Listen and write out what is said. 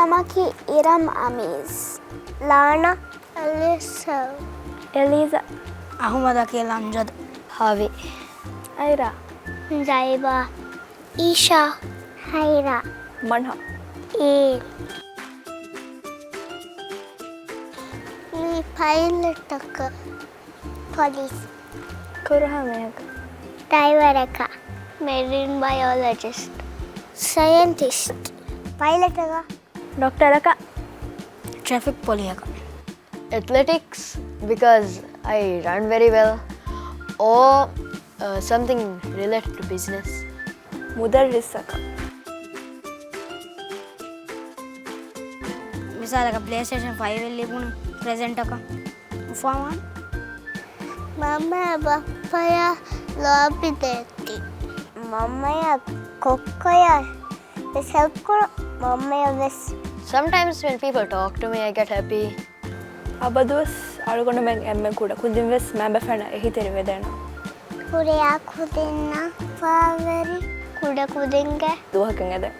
Tamaki Iram Amis. Lana Elisa. Eliza. Ahmad Akil Amjad. Havi. Aira. Zaiba. Isha. Haira. Manha. E. Pilot police. Kurha Mehaka. Driver marine biologist. Scientist. Pilot Doctor Aka. Traffic police. Athletics because I run very well, or something related to business. Mudarris Aka. Misal PlayStation 5 వెళ్ళిపోను present ఒక form Mama Bapaya Lobideti. Mamaya Kokaya. This help Mamaya this. Sometimes when people talk to me, I get happy. Abadus Algona Meg Emma Kuda Kudinvest Mabafana Hiteri then. Kuria Kudina Faveri Kuda Kudinga. Duhakanga.